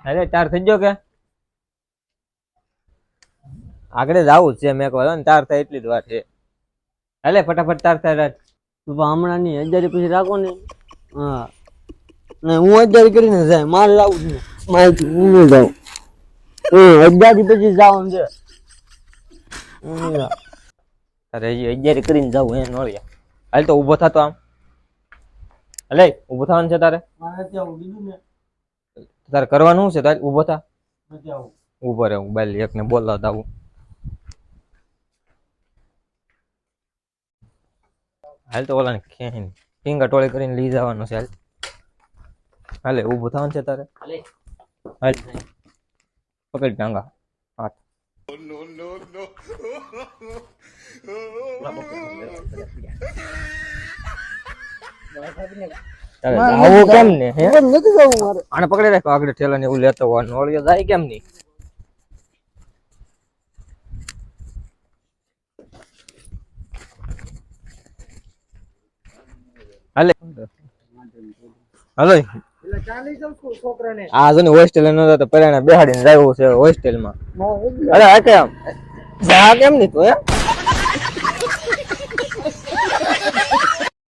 અરે તાર થઈ ગયો કે આગળ જ આવું છે મેં કહ્યું ને તાર થાય એટલી જ વાત છે. હાલે ફટાફટ તાર થાય રાખ. હમણાં ની 1000 પછી રાખો ને. હા ને હું 1000 કરીને જાય માલ લાવું છું માહિતી હું નહીં જાઉં. 1000 પછી જાઉં છે. અરે 11 કરીને જાવું હે નોળિયા. હાલ તો ઊભો થતો આમ. અલે ઊભો થવાનું છે તારે. તારે કરવાનું છે તારે ઊભો થા. ઊભો રહે હું બાલી એકને બોલાવતા આવું. હાલ તો ઓલાને ખેંચીને ટીંગા ટોળી કરીને લઈ જવાનું છે. હાલ હાલે ઊભું થવાનું છે તારે. હાલ પકડ ટાંગા હાથ. આવું કેમ ને હે નથી જવું મારે. આને પકડી રાખો આગળ ઠેલા ને એવું લેતો હોય નોળિયો જાય કેમ નહીં. હાલે હાલો આ જો ને હોસ્ટેલ નો તો પહેલા બેહાડીને જાવું છે હોસ્ટેલ માં. અરે આ કેમ જા કેમ નહીં તું હે